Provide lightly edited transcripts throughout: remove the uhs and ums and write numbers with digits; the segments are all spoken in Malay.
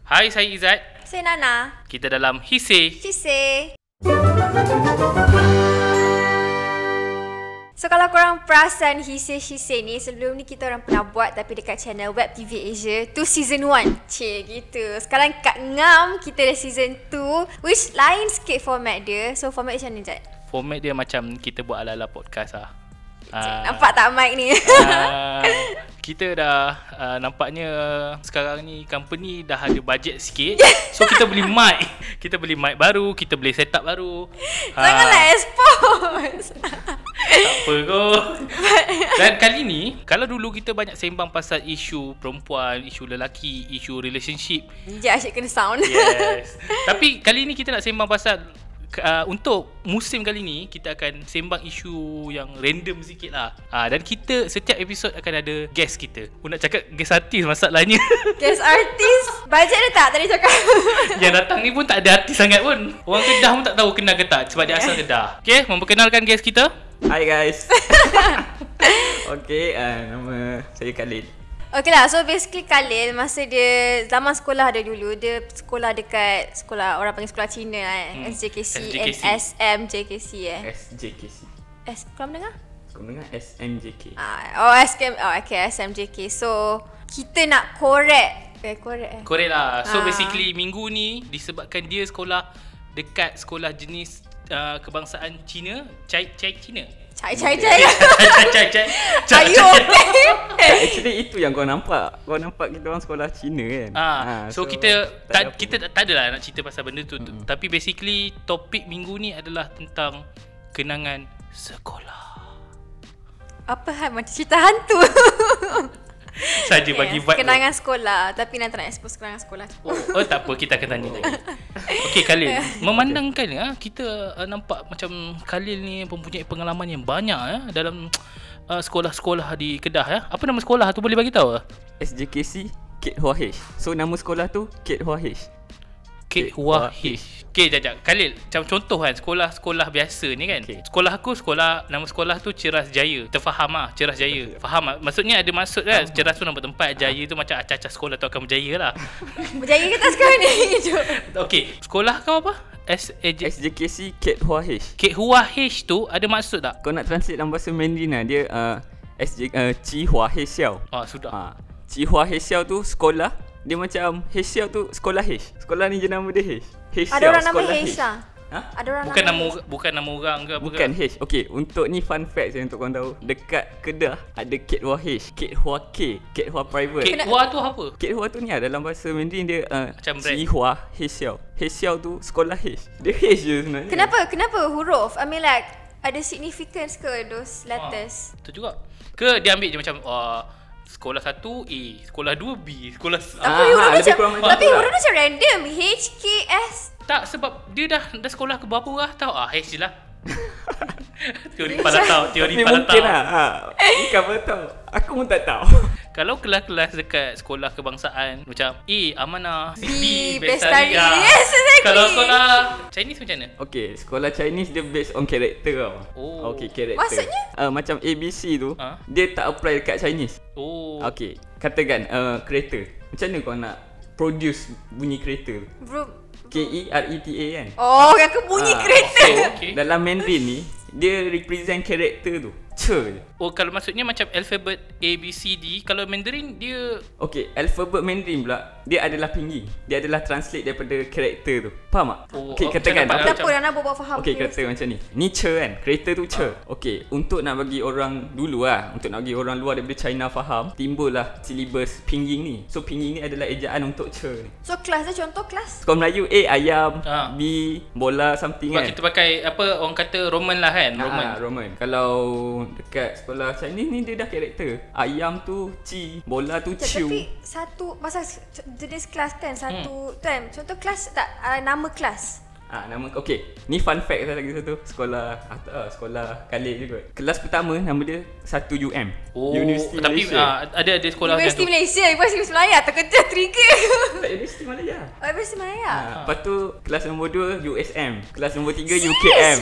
Hai, saya Izzat. Saya Nana. Kita dalam Hise. So kalau korang perasan Hise ni, sebelum ni kita orang pernah buat tapi dekat channel Web TV Asia tu season 1. Gitu. Sekarang kat Ngam kita dah season 2, which lain sikit format dia. So format macam mana, Jad? Format dia macam kita buat ala-ala podcast lah. Nampak tak mic ni? Kita dah nampaknya sekarang ni company dah ada budget sikit. So kita beli mic. Kita beli mic baru, kita beli setup baru. Janganlah expose. Tak apa kot. Dan kali ni, kalau dulu kita banyak sembang pasal isu perempuan, isu lelaki, isu relationship. Sekejap asyik kena sound. Yes. Tapi kali ni kita nak sembang pasal untuk musim kali ni kita akan sembang isu yang random sikit lah. Dan kita setiap episod akan ada guest kita. Aku nak cakap guest artis masalahnya. Guest artis? Bajet dia tak tadi cakap? Yang datang ni pun tak ada artis sangat pun. Orang Kedah pun tak tahu kenal ke tak sebab dia asal Kedah. Okay, memperkenalkan guest kita. Hai guys. Okay, nama saya Khalid. Okay lah, so basically Khalil masa dia zaman sekolah dia dulu, dia sekolah dekat sekolah, orang panggil sekolah Cina SJKC and SMJKC SJKC. Korang mendengar? Kau dengar SMJK. Okay, SMJK. So kita nak korek Korek lah. So basically minggu ni disebabkan dia sekolah dekat sekolah jenis kebangsaan Cina, Cai Cina. Cai. Ayo. Actually itu yang kau nampak. Kau nampak kita orang sekolah Cina kan. So kita tak adalah nak cerita pasal benda tu. Tapi basically topik minggu ni adalah tentang kenangan sekolah. Apa hal macam cerita hantu? Saja bagi vibe kenangan sekolah. Tapi nanti nak expose kenangan sekolah. Oh tak apa, kita akan tanya lagi. Okey Khalil, memandangkan kita nampak macam Khalil ni mempunyai pengalaman yang banyak dalam sekolah-sekolah di Kedah. Apa nama sekolah tu, boleh bagi tahu? SJKC Kate Hua H. So nama sekolah tu Kate Hua H. Kate Hua H. Okay, jap. Khalil, macam contoh kan, sekolah-sekolah biasa ni kan. Okay. Sekolah aku, nama sekolah tu Ceras Jaya. Terfaham lah, Ceras Jaya. Faham tak? Maksudnya ada maksud kan, Ceras tu nama tempat, Jaya tu macam acah-acah sekolah tu akan berjaya lah. Berjaya ke tak sekarang ni? Okay, sekolah kau apa? SJKC Kate Hua H. Kate Hua H tu ada maksud tak? Kau nak translate dalam bahasa Mandarin lah. Dia Chi Hua He Xiao. Sudah. Chi Hua He Xiao tu sekolah. Dia macam He Xiao tu sekolah H. Sekolah ni je nama dia H. He Xiao. Ada orang nama H lah. Ada orang bukan nama orang ke apa? Bukan H. Okay, untuk ni fun fact saya untuk korang tahu. Dekat Kedah ada Kate Hua H, Kate Hua K, Kate Hua Private. Kate Hua tu apa? Kate Hua tu ni dalam bahasa Mandarin dia macam Chi Hua He Xiao. He Xiao tu sekolah H. Dia H je sebenarnya. Kenapa huruf? I mean like ada significance ke those letters? Tu juga. Ke dia ambil je macam sekolah 1 A, sekolah 2 B, sekolah Tapi huruf macam random. H, K, S. Tak, sebab dia dah sekolah ke berapa lah tahu. H je lah. Teori pala tahu. Mungkin lah. Bukan apa tahu. Aku pun tak tahu. Kalau kelas-kelas dekat sekolah kebangsaan macam A, Amanah, B, Bestari. Yes, exactly. Kalau sekolah Chinese macam mana? Okay, sekolah Chinese dia based on character tau. Okay, character. Maksudnya? Macam ABC tu, dia tak apply dekat Chinese. Okay, katakan kereta. Macam mana kau nak produce bunyi kereta? Kereta kan? Aku bunyi kereta. Okay. Dalam Mandarin ni, dia represent character tu. Je. Kalau maksudnya macam alfabet A, B, C, D. Kalau Mandarin dia okay, alfabet Mandarin pula dia adalah pinyin. Dia adalah translate daripada karakter tu. Faham tak? Okay, katakan apa Nana buat faham. Okay, kata macam ni. Ni che kan, kereta tu che. Okay, untuk nak bagi orang dulu untuk nak bagi orang luar daripada China faham, timbullah silibus pinyin ni. So pinyin ni adalah ejaan untuk che ni. So kelas dia contoh kelas Sekolah Melayu A ayam, B bola something kan. Kita pakai apa orang kata Roman lah kan. Roman. Kalau dekat sekolah Chinese ni dia dah karakter. Ayam tu Ci, bola tu Ciu. Tapi satu pasal jenis kelas kan, satu kan. Contoh kelas tak nama kelas. Nama okay. Ni fun fact lagi satu. Sekolah Khalid juga. Kelas pertama nama dia 1UM. Universiti tapi Malaysia. ada sekolah Universiti Malaysia, Universiti Malaya terkejut trigger. Tak, Universiti Malaya. Universiti Malaya. Lepas tu kelas nombor 2 USM, kelas nombor 3 UKM,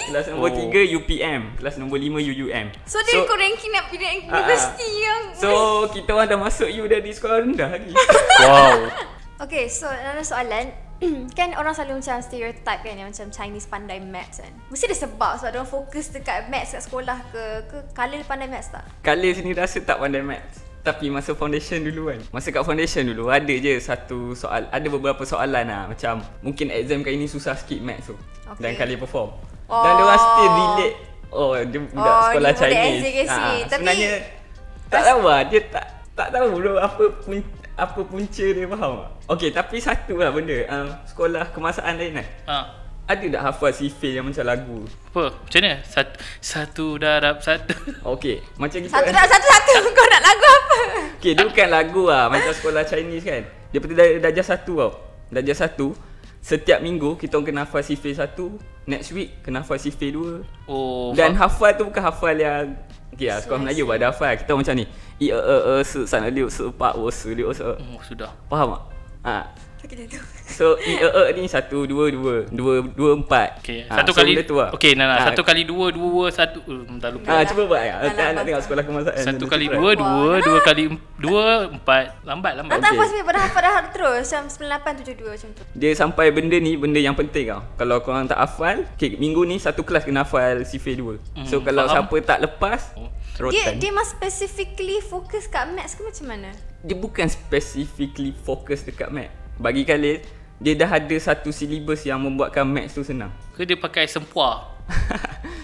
kelas nombor 3 UPM, kelas nombor 5 UUM. So dia ikut ranking nak pilih universiti yang So kita orang dah masuk U dah di sekolah rendah lagi. Wow. Okay, so another soalan. Kan orang selalu macam stereotype kan, yang macam Chinese pandai maths kan. Mesti ada sebab diorang fokus dekat maths kat sekolah ke Khalil pandai maths tak? Khalil sini rasa tak pandai maths. Tapi masa foundation dulu kan, masa kat foundation dulu ada je satu soal, ada beberapa soalan lah. Macam mungkin exam kali ni susah sikit maths tu, dan Khalil perform. Dan diorang still relate. Oh, dia budak sekolah dia budak Chinese. Tapi sebenarnya tak tahu lah, dia tak tahu dulu apa punca dia, faham tak? Okay, tapi satu lah benda, sekolah kemasaan lain kan, ada tak hafal sifil yang macam lagu? Apa? Macam mana? Satu darab satu. Okay, macam kita Satu kau nak lagu apa? Okay, dia bukan lagu lah, macam sekolah Chinese kan. Dia dari darjah 1 tau. Darjah 1, setiap minggu kita orang kena hafal sifil 1, next week kena hafal sifil 2. Oh. Dan hafal tu bukan hafal yang okay lah, sekolah Melayu ada hafal. Kita macam ni, i se san liu se pa wo se liu se. Oh, sudah. Faham tak? Okay, tu. So i ni 1 2 2 2 4. Okay, satu so kali. tu lah. Okay, satu kali 2 2 1. Dah lupa. Cuba buat ya. Tak nak tengok sekolah kemasaan. Satu kali 2 2 kali 2 4. Lambat. Tak hafal sifil pada hafal dah terus macam 9872 macam tu. Dia sampai benda ni benda yang penting tau. Kalau korang tak hafal, okay, minggu ni satu kelas kena hafal sifil 2. So kalau siapa tak lepas, rotan. Dia must specifically fokus kat maths ke macam mana? Dia bukan specifically fokus dekat maths. Bagi Khalil, dia dah ada satu syllabus yang membuatkan maths tu senang. Ke dia pakai sempua?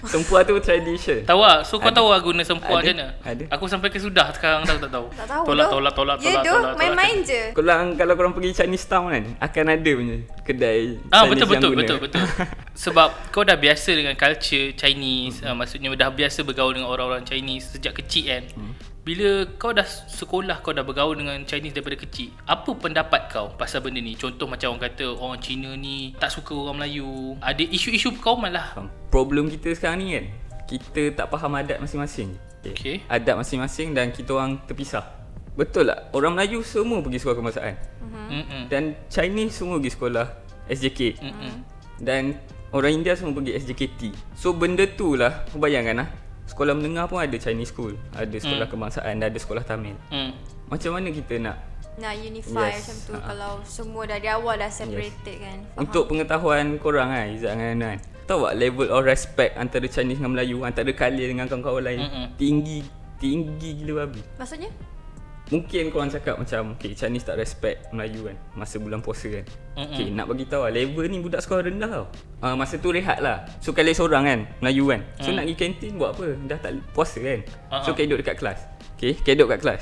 Sempua tu tradition. Tahu tak? So kau tahu lah guna sempua macam mana? Ada. Aku sampai ke sudah sekarang tak tahu. Tak tahu. Tolak. Ya doh, main-main je. Kalau korang pergi Chinese Town kan, akan ada punya kedai Chinese betul. Sebab kau dah biasa dengan culture Chinese, maksudnya dah biasa bergaul dengan orang-orang Chinese sejak kecil kan. Bila kau dah sekolah, kau dah bergaul dengan Chinese daripada kecil, apa pendapat kau pasal benda ni? Contoh macam orang kata orang Cina ni tak suka orang Melayu, ada isu-isu perkauman lah. Problem kita sekarang ni kan, kita tak faham adat masing-masing. Okay. Adat masing-masing dan kita orang terpisah. Betul tak? Orang Melayu semua pergi sekolah kemasaan. Dan Chinese semua pergi sekolah SJK. Dan orang India semua pergi SJKT. So benda tu lah, kau bayangkan lah, sekolah menengah pun ada Chinese school, ada sekolah kebangsaan, ada sekolah Tamil. Macam mana kita nak unify macam tu kalau semua dari awal dah separated kan? Faham? Untuk pengetahuan korang kan, Izzat dengan Ana kan, tahu tak level of respect antara Chinese dengan Melayu, antara Khalil dengan kawan-kawan lain, tinggi gila babi. Maksudnya? Mungkin korang cakap macam okay, Chinese tak respect Melayu kan masa bulan puasa kan. Okay, nak bagi tahu lah, level ni budak sekolah rendah tau. Masa tu rehat lah. So Khalil seorang kan, Melayu kan. So nak pergi kantin buat apa? Dah tak puasa kan. So Khalil duduk dekat kelas. Okay, Khalil duduk kat kelas.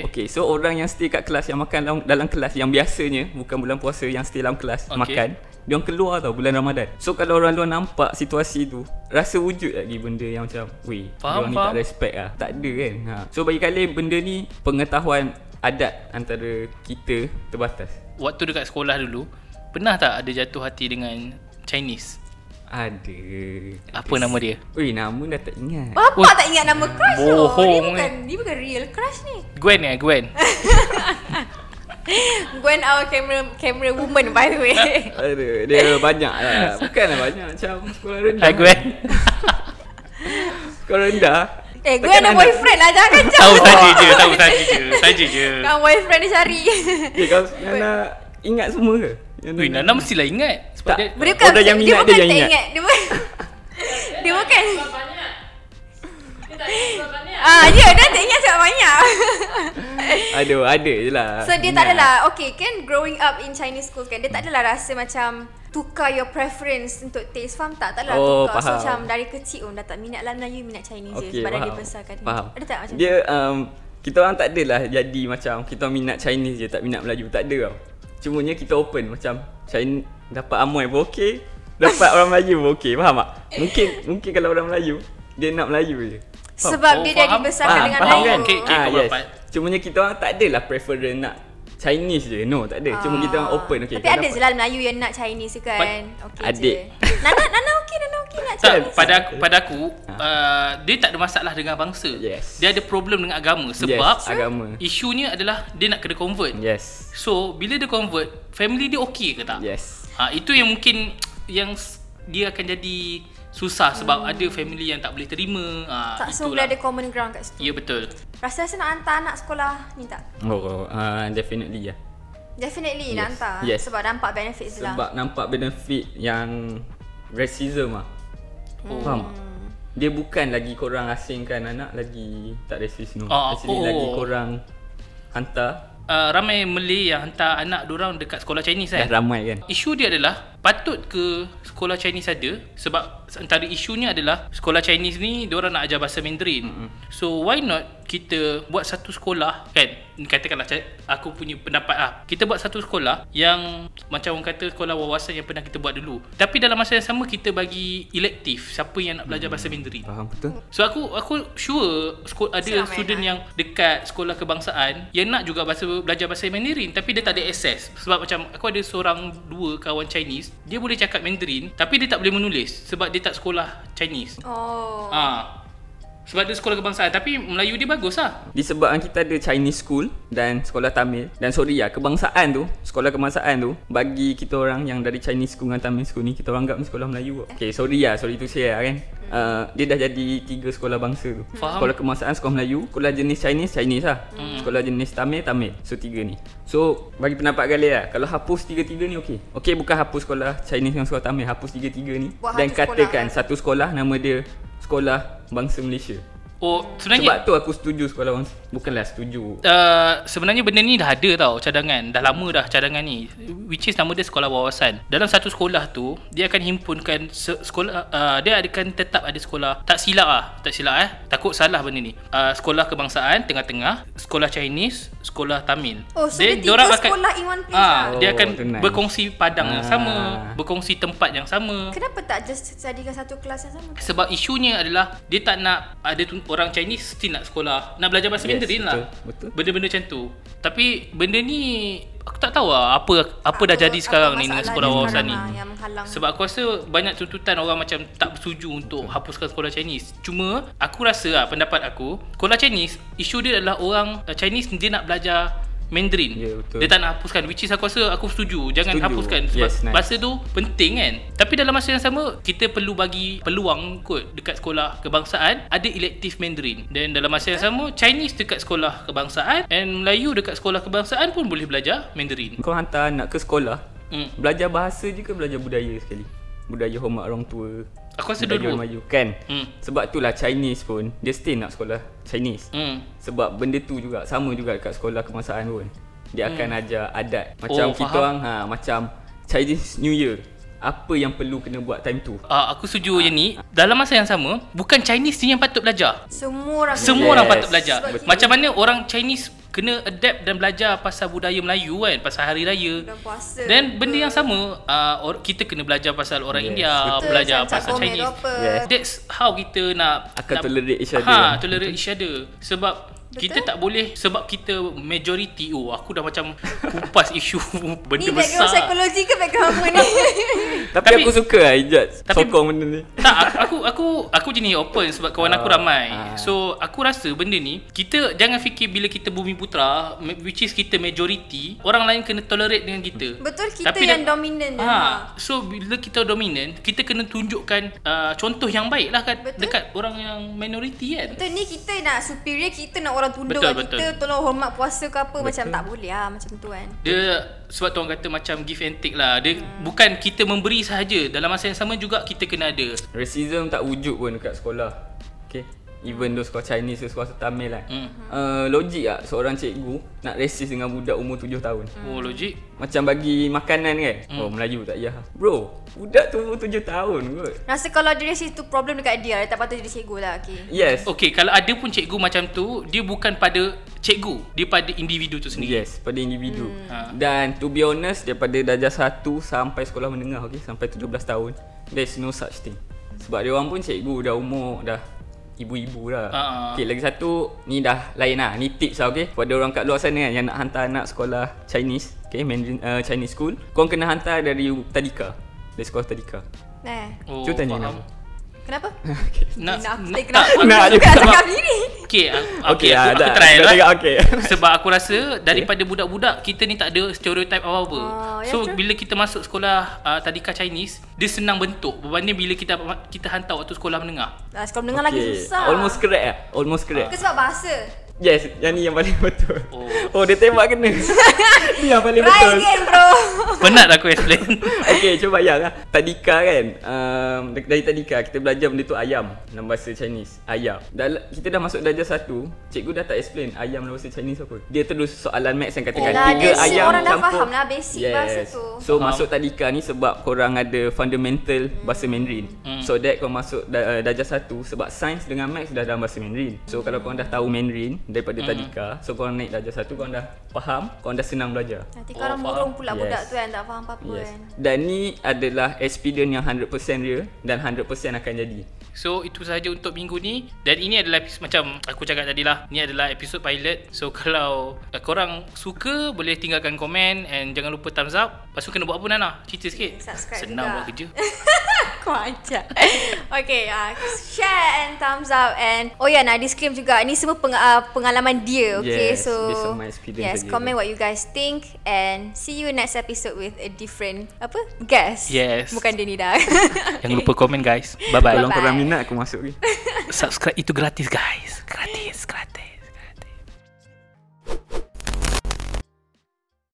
Okay, so orang yang stay kat kelas, yang makan dalam kelas, yang biasanya bukan bulan puasa, yang stay dalam kelas makan, dia orang keluar tau bulan Ramadan. So kalau orang luar nampak situasi tu, rasa wujud lagi benda yang macam weh, dia orang ni tak respect lah. Tak ada kan. So bagi Khalil, benda ni pengetahuan adat antara kita terbatas. Waktu dekat sekolah dulu, pernah tak ada jatuh hati dengan Chinese? Ada. Apa nama dia? Weh, nama dah tak ingat. Bapak tak ingat nama crush tu. Bohong. Dia bukan real crush ni. Gwen. Gwen our camera woman by the way. Aduh, dia banyak lah. Bukanlah banyak macam sekolah rendah. Hai Gwen. Sekolah rendah. Gwen ada boyfriend lah, jangan kacau. Tahu saja je. Kan boyfriend dia cari. Kau Nana ingat semua ke? Weh, Nana mestilah ingat. Sebab tak. dia Orang yang minat dia yang ingat. Dia bukan. Ya, dia tak ingat sebab banyak. Aduh, ada je lah. So dia tak adalah, okay kan, growing up in Chinese school kan, dia tak adalah rasa macam tukar your preference untuk taste, faham tak? Tak adalah tukar. So macam dari kecil dah tak minat lah Melayu, minat Chinese je sebab dia besarkan. Ada tak macam dia, kita orang tak adalah jadi macam kita minat Chinese je, tak minat Melayu. Tak ada tau. Cumanya kita open macam Chinese dapat Amoy pun okey, dapat orang Melayu pun okey, faham tak? Mungkin kalau orang Melayu dia nak Melayu je. Sebab dia dah dibesarkan dengan Melayu kan? Yes. Cumanya kita orang tak adalah preference nak Chinese je. No, tak ada. Cuma kita orang open. Okay, tapi ada je lah Melayu yang nak Chinese je kan. Okay adik je. Nana okey nak Chinese. Tak, pada aku dia tak ada masalah dengan bangsa. Dia ada problem dengan agama. Sebab agama. Isunya adalah dia nak kena convert. So bila dia convert, family dia okey ke tak? Itu yang mungkin yang dia akan jadi susah sebab ada family yang tak boleh terima. Tak semua ada common ground kat situ. Ya, betul. Rasa nak hantar anak sekolah ni tak? Definitely ya. Definitely nak hantar. Yes. Sebab nampak benefits lah. Sebab nampak benefit yang racism lah. Faham? Dia bukan lagi korang asingkan anak lagi tak racist no. Actually lagi korang hantar. Ramai Malay yang hantar anak diorang dekat sekolah Chinese kan. Dah ramai kan. Isu dia adalah patut ke sekolah Chinese ada, sebab antara isunya adalah sekolah Chinese ni diorang nak ajar bahasa Mandarin. So why not kita buat satu sekolah kan, katakanlah aku punya pendapat lah, kita buat satu sekolah yang macam orang kata sekolah wawasan yang pernah kita buat dulu, tapi dalam masa yang sama kita bagi elektif siapa yang nak belajar bahasa Mandarin. Faham betul. So aku sure ada student yang dekat sekolah kebangsaan yang nak juga belajar bahasa Mandarin, tapi dia tak ada access. Sebab macam aku ada dua kawan Chinese, dia boleh cakap Mandarin tapi dia tak boleh menulis sebab dia tak sekolah Chinese. Sebab dia sekolah kebangsaan tapi Melayu dia bagus lah. Disebabkan kita ada Chinese school dan sekolah Tamil. Dan sorry lah, kebangsaan tu, sekolah kebangsaan tu, bagi kita orang yang dari Chinese school dengan Tamil school ni, kita orang anggap ni sekolah Melayu. Okay, sorry to share lah kan. Dia dah jadi 3 sekolah bangsa tu. Sekolah kebangsaan, sekolah Melayu, sekolah jenis Chinese lah. Sekolah jenis Tamil. So 3 ni. So bagi pendapat Galih lah, kalau hapus 3 ni okey. Okey, bukan hapus sekolah Chinese dengan sekolah Tamil, hapus 3 ni buat dan katakan satu sekolah nama dia Sekolah Bangsa Malaysia. Sebenarnya sebab tu aku setuju sekolah bangsa. Bukanlah setuju. Sebenarnya benda ni dah ada tau, cadangan. Dah lama dah cadangan ni, which is nama dia sekolah wawasan. Dalam satu sekolah tu dia akan himpunkan sekolah, dia akan tetap ada sekolah, tak silap takut salah benda ni. Sekolah kebangsaan tengah-tengah, sekolah Chinese, sekolah Tamil. So dia 3 sekolah in one place. Dia akan berkongsi padang yang sama, berkongsi tempat yang sama. Kenapa tak just jadikan satu kelas yang sama? Sebab isunya adalah dia tak nak ada orang Chinese still nak sekolah, nak belajar bahasa Mandarin lah. Betul. Benda-benda macam tu. Tapi benda ni aku tak tahu lah apa dah jadi sekarang ni dengan sekolah wawasan ni. Sebab aku rasa banyak tuntutan orang macam tak bersetuju untuk hapuskan sekolah Chinese. Cuma aku rasa lah, pendapat aku, sekolah Chinese, isu dia adalah orang Chinese dia nak belajar Mandarin. Dia tak nak hapuskan, which is aku rasa aku setuju. Jangan hapuskan sebab bahasa tu penting kan. Tapi dalam masa yang sama kita perlu bagi peluang kot dekat sekolah kebangsaan ada elektif Mandarin. Dan dalam masa yang sama Chinese dekat sekolah kebangsaan and Melayu dekat sekolah kebangsaan pun boleh belajar Mandarin. Kau hantar anak ke sekolah, belajar bahasa je ke belajar budaya sekali? Budaya hormat orang tua. Aku rasa dua-dua kan. Sebab itulah Chinese pun dia still nak sekolah Chinese. Sebab benda tu juga sama juga dekat sekolah kebangsaan pun. Dia akan ajar adat. Macam kita orang macam Chinese New Year. Apa yang perlu kena buat time tu? Aku setuju yang ni. Dalam masa yang sama, bukan Chinese ni yang patut belajar. Semua orang patut belajar. Macam mana orang Chinese kena adapt dan belajar pasal budaya Melayu kan, pasal hari raya dan benda yang sama, kita kena belajar pasal orang India, belajar pasal Chinese. That's how kita nak tolerate each other. Tolerate each other. Sebab kita tak boleh, sebab kita majority. Aku dah macam kupas isu benda ni besar. Ni background psikologi ke background apa ni? Tapi aku suka lah Ijaz sokong benda ni. Tak, aku jenis open sebab kawan aku ramai. So aku rasa benda ni kita jangan fikir bila kita Bumi Putra, which is kita majority, orang lain kena tolerate dengan kita. Betul, kita tapi yang dominan. So bila kita dominan, kita kena tunjukkan contoh yang baik lah dekat orang yang minority kan. Betul, ni kita nak superior, kita nak orang tunduk kita, tolong hormat puasa ke apa. Macam tak boleh lah macam tu kan. Dia sebab tu orang kata macam give and take lah. Dia bukan kita memberi sahaja, dalam masa yang sama juga kita kena ada. Racism tak wujud pun dekat sekolah. Okay, even though sekolah Chinese ke sekolah Tamil lah. Logik tak seorang cikgu nak racist dengan budak umur 7 tahun? Logik. Macam bagi makanan kan. Melayu tak payah. Bro, budak tu umur 7 tahun kot. Rasa kalau dia racist tu problem dekat dia tak patut jadi cikgu lah. Yes. Okay, kalau ada pun cikgu macam tu, dia bukan pada cikgu, dia pada individu tu sendiri. Yes, pada individu. Dan to be honest, daripada darjah 1 sampai sekolah menengah, sampai 17 tahun, there's no such thing. Sebab dia orang pun cikgu dah umur dah ibu-ibu dah. Okay, lagi satu ni dah lain lah. Ni tips lah, okay, kepada orang kat luar sana kan yang nak hantar anak sekolah Chinese, okay, Mandarin, Chinese school, korang kena hantar dari Tadika, dari sekolah Tadika. Cuba tanya nama. Kenapa? Nak juga cakap diri. Aku try lah. Sebab aku rasa daripada budak-budak kita ni tak ada stereotype apa-apa. So bila kita masuk sekolah Tadika Chinese, dia senang bentuk berbanding bila kita hantar waktu sekolah menengah. Sekolah menengah lagi susah. Almost correct lah. Ke sebab bahasa? Yes, yang ni yang paling betul. Oh dia tembak kena. Ni yang paling Try betul. again bro. Penat aku explain. Okay, cuba bayang lah. Tadika kan, dari tadika kita belajar benda tu ayam dalam bahasa Chinese. Ayam. Kita dah masuk darjah 1, cikgu dah tak explain ayam dalam bahasa Chinese apa. Dia terus soalan maths yang katakan Yelah, 3 dia ayam orang dah campur. faham lah basic bahasa tu. So masuk tadika ni sebab korang ada fundamental bahasa Mandarin. So that korang masuk darjah 1 sebab sains dengan maths dah dalam bahasa Mandarin. So kalau korang dah tahu Mandarin daripada tadika, so korang naik darjah 1 korang dah faham, korang dah senang belajar. Nanti korang faham. murung pula budak Yes. tu kan tak faham apa-apa Yes. kan. Dan ni adalah experience yang 100% real dan 100% akan jadi. So itu sahaja untuk minggu ni. Dan ini adalah macam aku cakap tadi lah, ni adalah episod pilot. So kalau korang suka, boleh tinggalkan komen. And jangan lupa thumbs up. Lepas tu kena buat apa Nana? Cerita sikit. Subscribe Senang juga. buat kerja. Kau ajar. Okay, share and thumbs up. And oh ya, nak disclaim juga, ni semua pengalaman dia. Okay, Yes, so based on my experience yes, saja. comment what you guys think. And see you next episode with a different guest. Yes. Bukan dia ni dah. Jangan lupa komen guys. Bye-bye. Kalau korang minat aku masuk ni. Subscribe itu gratis guys.